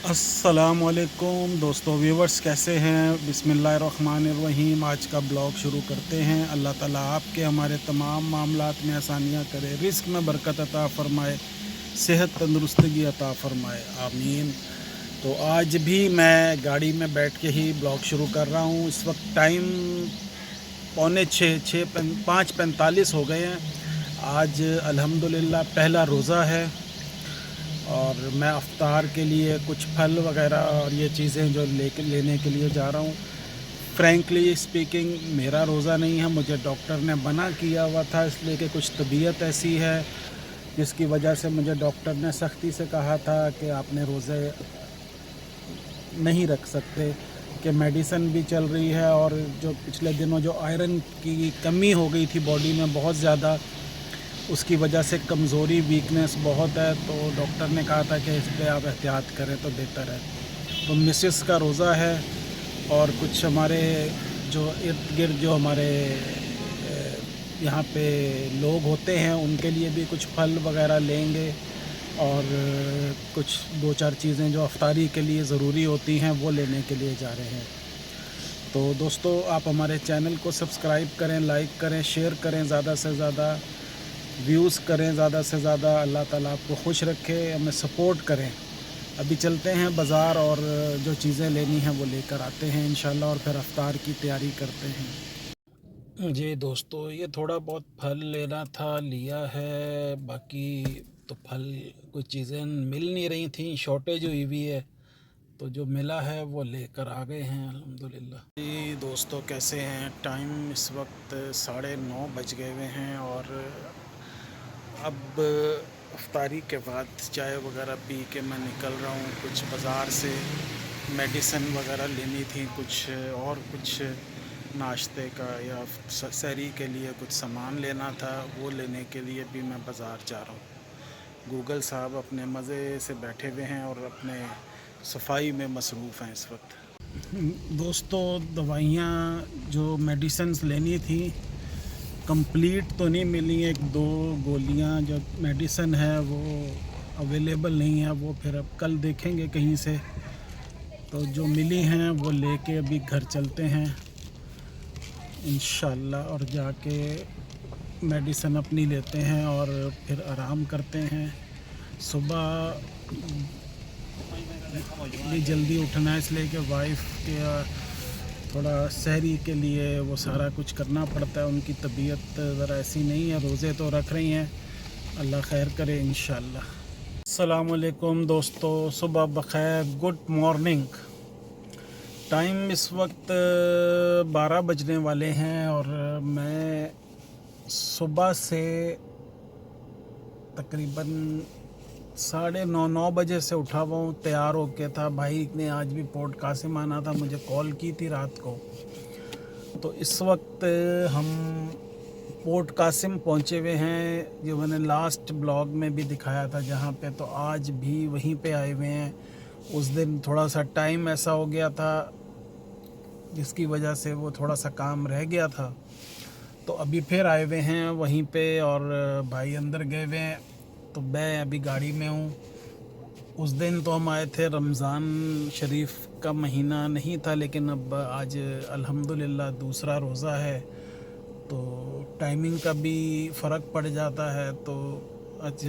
अस्सलामुअलैकुम दोस्तों व्यूवर्स, कैसे हैं। बिस्मिल्लाहिर्रहमानिर्रहीम। आज का ब्लॉग शुरू करते हैं। अल्लाह ताला आपके हमारे तमाम मामलात में आसानियाँ करे, रिस्क में बरकत अता फ़रमाए, सेहत तंदुरुस्ती अता फ़रमाए, आमीन। तो आज भी मैं गाड़ी में बैठ के ही ब्लॉग शुरू कर रहा हूँ। इस वक्त टाइम पौने 5:45 हो गए हैं। आज अल्हम्दुलिल्लाह पहला रोज़ा है और मैं अफ्तार के लिए कुछ फल वगैरह और ये चीज़ें जो लेने के लिए जा रहा हूँ। फ्रैंकली स्पीकिंग मेरा रोज़ा नहीं है, मुझे डॉक्टर ने मना किया हुआ था, इसलिए कि कुछ तबीयत ऐसी है जिसकी वजह से मुझे डॉक्टर ने सख्ती से कहा था कि आपने रोज़े नहीं रख सकते, कि मेडिसिन भी चल रही है और जो पिछले दिनों जो आयरन की कमी हो गई थी बॉडी में बहुत ज़्यादा, उसकी वजह से कमज़ोरी वीकनेस बहुत है। तो डॉक्टर ने कहा था कि इस पर आप एहतियात करें तो बेहतर है। तो मिसेस का रोज़ा है और कुछ हमारे जो इर्द गिर्द जो हमारे यहाँ पे लोग होते हैं उनके लिए भी कुछ फल वगैरह लेंगे और कुछ 2-4 चीज़ें जो अफ्तारी के लिए ज़रूरी होती हैं वो लेने के लिए जा रहे हैं। तो दोस्तों, आप हमारे चैनल को सब्सक्राइब करें, लाइक करें, शेयर करें, ज़्यादा से ज़्यादा व्यूज़ करें, ज़्यादा से ज़्यादा। अल्लाह ताला आपको खुश रखे, हमें सपोर्ट करें। अभी चलते हैं बाज़ार और जो चीज़ें लेनी हैं वो लेकर आते हैं इंशाल्लाह, और फिर अफ्तार की तैयारी करते हैं। जी दोस्तों, ये थोड़ा बहुत फल लेना था, लिया है। बाकी तो फल कुछ चीज़ें मिल नहीं रही थी, शॉर्टेज हुई हुई है, तो जो मिला है वो लेकर आ गए हैं अल्हम्दुलिल्लाह। जी दोस्तों, कैसे हैं। टाइम इस वक्त 9:30 बज गए हुए हैं और अब अफ्तारी के बाद चाय वगैरह पी के मैं निकल रहा हूँ। कुछ बाज़ार से मेडिसिन वगैरह लेनी थी, कुछ और कुछ नाश्ते का या सहरी के लिए कुछ सामान लेना था, वो लेने के लिए भी मैं बाज़ार जा रहा हूँ। गूगल साहब अपने मज़े से बैठे हुए हैं और अपने सफाई में मसरूफ़ हैं इस वक्त। दोस्तों, दवाइयाँ जो मेडिसिन्स लेनी थी कंप्लीट तो नहीं मिली। 1-2 गोलियां जो मेडिसिन है वो अवेलेबल नहीं है, वो फिर अब कल देखेंगे कहीं से। तो जो मिली हैं वो लेके अभी घर चलते हैं इंशाल्लाह, और जाके मेडिसिन अपनी लेते हैं और फिर आराम करते हैं। सुबह भी जल्दी उठना है, इसलिए कि वाइफ के थोड़ा सहरी के लिए वो सारा कुछ करना पड़ता है। उनकी तबीयत ज़रा ऐसी नहीं है, रोज़े तो रख रही हैं, अल्लाह खैर करे इंशाल्लाह। अस्सलाम वालेकुम दोस्तों, सुबह बखैर, गुड मॉर्निंग। टाइम इस वक्त 12 बजने वाले हैं और मैं सुबह से तकरीबन 9:30 बजे से उठा हुआ हूँ, तैयार हो के था। भाई ने आज भी पोर्ट कासिम आना था, मुझे कॉल की थी रात को। तो इस वक्त हम पोर्ट कासिम पहुँचे हुए हैं, जो मैंने लास्ट ब्लॉग में भी दिखाया था जहाँ पे। तो आज भी वहीं पे आए हुए हैं। उस दिन थोड़ा सा टाइम ऐसा हो गया था जिसकी वजह से वो थोड़ा सा काम रह गया था, तो अभी फिर आए हुए हैं वहीं पे और भाई अंदर गए हुए हैं, तो मैं अभी गाड़ी में हूँ। उस दिन तो हम आए थे, रमज़ान शरीफ का महीना नहीं था, लेकिन अब आज अल्हम्दुलिल्लाह दूसरा रोज़ा है, तो टाइमिंग का भी फ़र्क पड़ जाता है। तो आज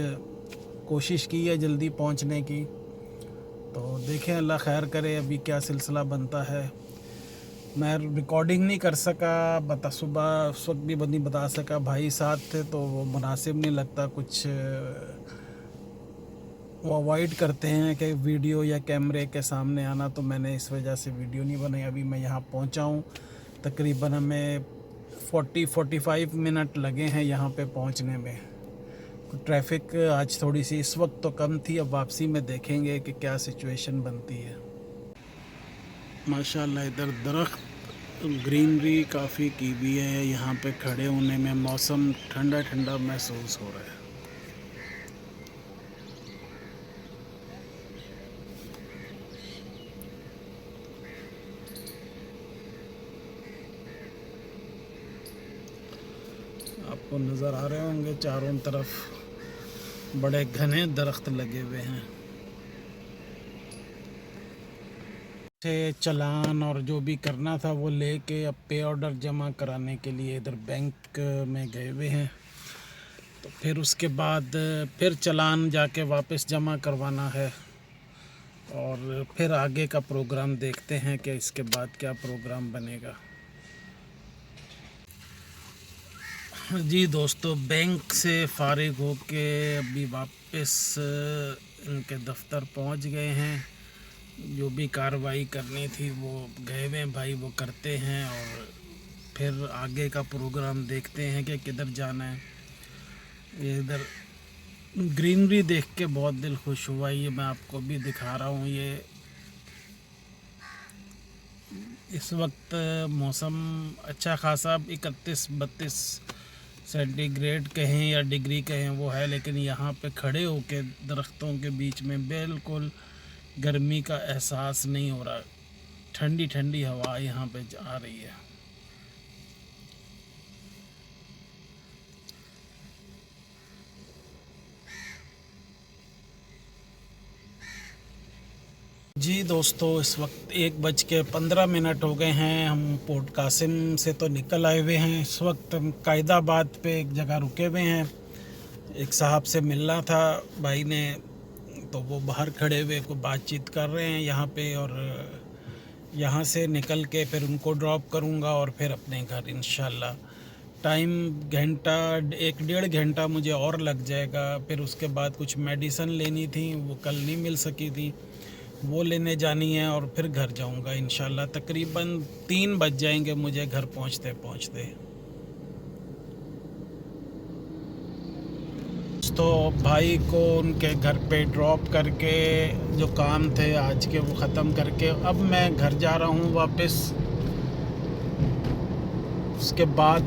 कोशिश की है जल्दी पहुंचने की, तो देखें अल्लाह खैर करे अभी क्या सिलसिला बनता है। मैं रिकॉर्डिंग नहीं कर सका, सुबह उस वक्त भी नहीं बता सका, भाई साथ थे तो वो मुनासिब नहीं लगता, कुछ वो अवॉइड करते हैं कि वीडियो या कैमरे के सामने आना, तो मैंने इस वजह से वीडियो नहीं बनाई। अभी मैं यहाँ पहुँचा हूँ, तकरीबन हमें 40-45 मिनट लगे हैं यहाँ पे पहुँचने में। ट्रैफिक आज थोड़ी सी इस वक्त तो कम थी, अब वापसी में देखेंगे कि क्या सिचुएशन बनती है। माशाल्लाह इधर दरख्त ग्रीनरी काफ़ी की हुई है, यहाँ पे खड़े होने में मौसम ठंडा ठंडा महसूस हो रहा है। आपको नज़र आ रहे होंगे चारों तरफ बड़े घने दरख्त लगे हुए हैं। से चालान और जो भी करना था वो लेके अब पे ऑर्डर जमा कराने के लिए इधर बैंक में गए हुए हैं। तो फिर उसके बाद फिर चालान जाके वापस जमा करवाना है और फिर आगे का प्रोग्राम देखते हैं कि इसके बाद क्या प्रोग्राम बनेगा। जी दोस्तों, बैंक से फ़ारिग हो के अभी वापस इनके दफ़्तर पहुंच गए हैं। जो भी कार्रवाई करनी थी वो गए हुए भाई वो करते हैं और फिर आगे का प्रोग्राम देखते हैं कि किधर जाना है। ये इधर ग्रीनरी देख के बहुत दिल खुश हुआ। ये मैं आपको भी दिखा रहा हूँ। ये इस वक्त मौसम अच्छा खासा 31-32 सेंटीग्रेड कहें या डिग्री कहें वो है, लेकिन यहाँ पे खड़े होके दरख्तों के बीच में बिल्कुल गर्मी का एहसास नहीं हो रहा। ठंडी ठंडी हवा यहाँ पे आ रही है। जी दोस्तों, इस वक्त 1:15 हो गए हैं। हम पोर्ट कासिम से तो निकल आए हुए हैं। इस वक्त हम कायदाबाद पे एक जगह रुके हुए हैं। एक साहब से मिलना था भाई ने, तो वो बाहर खड़े हुए को बातचीत कर रहे हैं यहाँ पे। और यहाँ से निकल के फिर उनको ड्रॉप करूँगा और फिर अपने घर इंशाल्लाह। टाइम घंटा 1-1.5 घंटा मुझे और लग जाएगा। फिर उसके बाद कुछ मेडिसिन लेनी थी, वो कल नहीं मिल सकी थी, वो लेने जानी है और फिर घर जाऊंगा इंशाल्लाह। तकरीबन 3 बज जाएंगे मुझे घर पहुंचते पहुंचते। तो भाई को उनके घर पे ड्रॉप करके जो काम थे आज के वो ख़त्म करके अब मैं घर जा रहा हूँ वापस। उसके बाद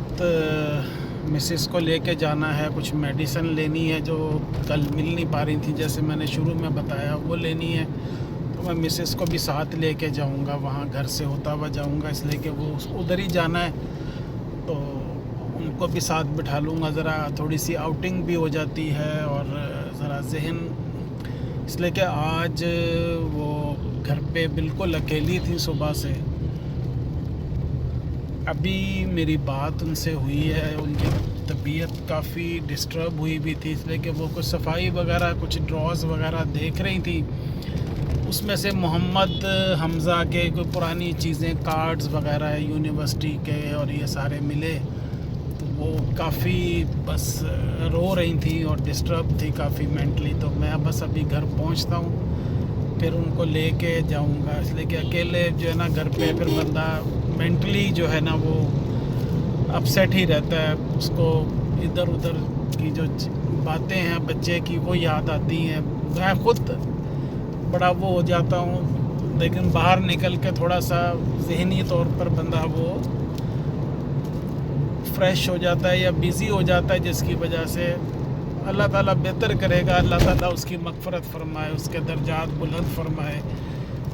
मिसेस को लेके जाना है, कुछ मेडिसिन लेनी है जो कल मिल नहीं पा रही थी, जैसे मैंने शुरू में बताया वो लेनी है। तो मैं मिसेस को भी साथ लेके जाऊंगा, वहाँ घर से होता हुआ जाऊंगा इसलिए कि वो उधर ही जाना है, तो उनको भी साथ बिठा लूँगा। ज़रा थोड़ी सी आउटिंग भी हो जाती है और ज़रा जहन, इसलिए कि आज वो घर पे बिल्कुल अकेली थी सुबह से। अभी मेरी बात उनसे हुई है, उनकी तबीयत काफ़ी डिस्टर्ब हुई भी थी, इसलिए कि वो कुछ सफाई वगैरह कुछ ड्रॉज वगैरह देख रही थी। उसमें से मोहम्मद हमज़ा के कोई पुरानी चीज़ें, कार्ड्स वगैरह यूनिवर्सिटी के और ये सारे मिले, तो वो काफ़ी बस रो रही थी और डिस्टर्ब थी काफ़ी मेंटली। तो मैं बस अभी घर पहुंचता हूँ फिर उनको लेके जाऊंगा, इसलिए कि अकेले जो है ना घर पे फिर बंदा मेंटली जो है ना वो अपसेट ही रहता है। उसको इधर उधर की जो बातें हैं बच्चे की वो याद आती हैं। मैं खुद बड़ा वो हो जाता हूँ, लेकिन बाहर निकल के थोड़ा सा ज़हनी तौर पर बंदा वो फ्रेश हो जाता है या बिज़ी हो जाता है, जिसकी वजह से अल्लाह ताला बेहतर करेगा। अल्लाह ताला उसकी मग़फ़िरत फ़रमाए, उसके दर्जात बुलंद फ़रमाए,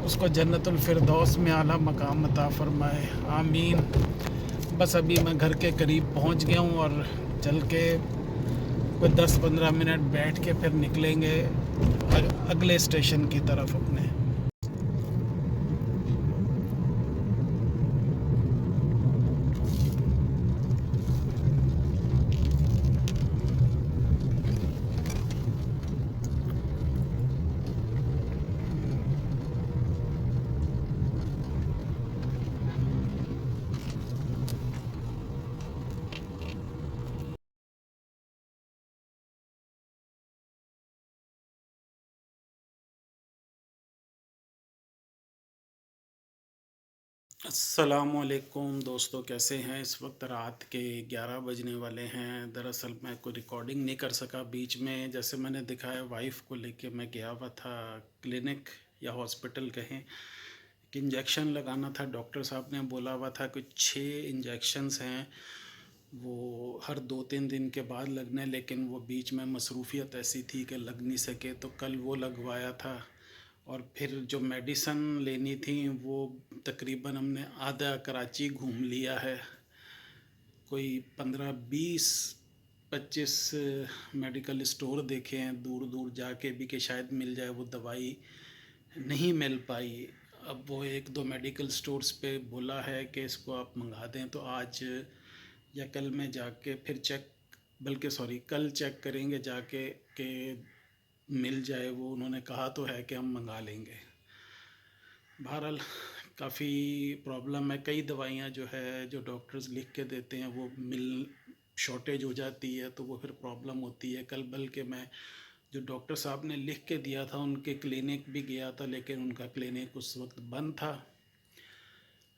उसको जन्नतुल फ़िरदौस में आला मकाम अता फ़रमाए, आमीन। बस अभी मैं घर के करीब पहुंच गया हूं और चल के कोई 10-15 मिनट बैठ के फिर निकलेंगे अगले स्टेशन की तरफ अपने। अस्सलामुअलैकुम दोस्तों, कैसे हैं? इस वक्त रात के 11 बजने वाले हैं। दरअसल मैं कोई रिकॉर्डिंग नहीं कर सका बीच में। जैसे मैंने दिखाया, वाइफ को लेके मैं गया हुआ था क्लिनिक या हॉस्पिटल कहें, कि इंजेक्शन लगाना था। डॉक्टर साहब ने बोला हुआ था कि 6 इंजेक्शन्स हैं, वो हर 2-3 दिन के बाद लगने, लेकिन वो बीच में मसरूफियत ऐसी थी कि लग नहीं सके, तो कल वो लगवाया था। और फिर जो मेडिसन लेनी थी वो तकरीबन हमने आधा कराची घूम लिया है। कोई 15-20-25 मेडिकल स्टोर देखे हैं दूर दूर जाके भी कि शायद मिल जाए, वो दवाई नहीं मिल पाई। اب وہ ایک دو میڈیکل سٹورز پہ بولا ہے کہ اس کو آپ منگا دیں، تو آج یا کل میں جا کے پھر کل چیک کریں گے جا کے کہ مل جائے وہ. انہوں نے کہا تو ہے کہ ہم منگا لیں گے. بہرحال کافی پرابلم ہے. کئی دوائیاں جو ہے جو ڈاکٹرز لکھ کے دیتے ہیں وہ شارٹیج ہو جاتی ہے تو وہ پھر پرابلم ہوتی ہے. کل بلکہ میں جو ڈاکٹر صاحب نے لکھ کے دیا تھا ان کے کلینک بھی گیا تھا، لیکن ان کا کلینک اس وقت بند تھا.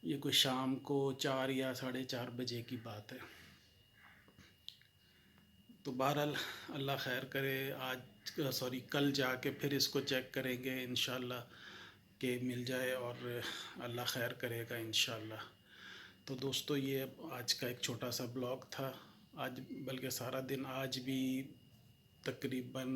یہ کوئی شام کو 4 یا 4:30 بجے کی بات ہے. تو بہرحال اللہ خیر کرے. کل جا کے پھر اس کو چیک کریں گے انشاءاللہ کہ مل جائے اور اللہ خیر کرے گا انشاءاللہ. تو دوستو یہ آج کا ایک چھوٹا سا بلاگ تھا. آج بلکہ سارا دن آج بھی تقریباً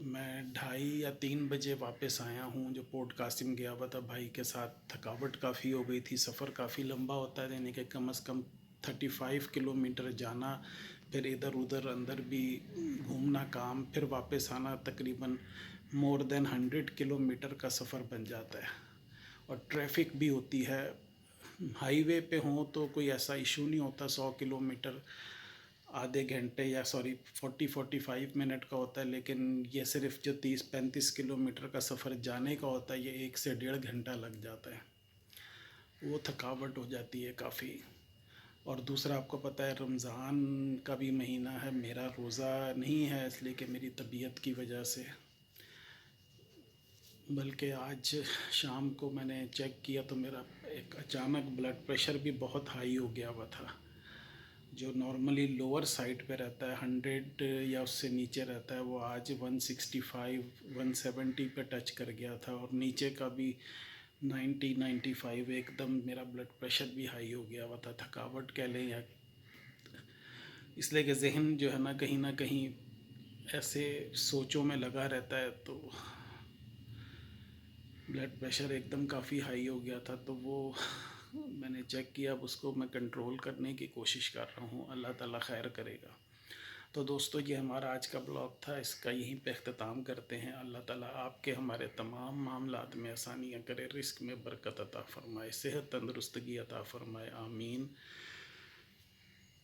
میں 2:30 یا 3 بجے واپس آیا ہوں. جو پورٹ قاسم گیا ہوا تھا بھائی کے ساتھ، تھکاوٹ کافی ہو گئی تھی. سفر کافی لمبا ہوتا ہے، یعنی کہ کم از کم 35 کلومیٹر جانا، پھر ادھر ادھر اندر بھی گھومنا کام، پھر واپس آنا، تقریباً مور دین 100 کلومیٹر کا سفر بن جاتا ہے. اور ٹریفک بھی ہوتی ہے. ہائی وے پہ ہوں تو کوئی ایسا ایشو نہیں ہوتا. 100 کلومیٹر آدھے گھنٹے یا 45 منٹ کا ہوتا ہے، لیکن یہ صرف جو 30-35 کلومیٹر کا سفر جانے کا ہوتا ہے یہ 1 سے 1.5 گھنٹہ لگ جاتا ہے. وہ تھکاوٹ ہو جاتی ہے کافی. اور دوسرا آپ کو پتہ ہے رمضان کا بھی مہینہ ہے. میرا روزہ نہیں ہے اس لیے کہ میری طبیعت کی وجہ سے. بلکہ آج شام کو میں نے چیک کیا تو میرا ایک اچانک بلڈ پریشر بھی بہت ہائی ہو گیا ہوا تھا. جو نارملی لوور سائڈ پہ رہتا ہے 100 یا اس سے نیچے رہتا ہے، وہ آج 165 170 پہ ٹچ کر گیا تھا. اور نیچے کا بھی 90-95. ایک دم میرا بلڈ پریشر بھی ہائی ہو گیا ہوا تھا. تھکاوٹ کہہ لیں یا اس لیے کہ ذہن جو ہے نہ کہیں ایسے سوچوں میں لگا رہتا ہے، تو بلڈ پریشر ایک دم کافی ہائی ہو گیا تھا. تو وہ میں نے چیک کیا. اب اس کو میں کنٹرول کرنے کی کوشش کر رہا ہوں. اللہ تعالیٰ خیر کرے گا. تو دوستو یہ ہمارا آج کا بلاگ تھا. اس کا یہیں پہ اختتام کرتے ہیں. اللہ تعالیٰ آپ کے ہمارے تمام معاملات میں آسانیاں کرے، رزق میں برکت عطا فرمائے، صحت تندرستگی عطا فرمائے. آمین.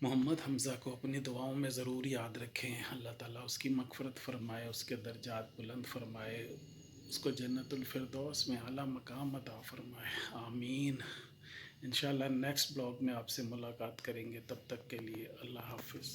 محمد حمزہ کو اپنی دعاؤں میں ضرور یاد رکھیں. اللہ تعالیٰ اس کی مغفرت فرمائے، اس کے درجات بلند فرمائے، اس کو جنت الفردوس میں اعلیٰ مقام عطا فرمائے. آمین. انشاءاللہ نیکسٹ بلاگ میں آپ سے ملاقات کریں گے. تب تک کے لیے اللہ حافظ.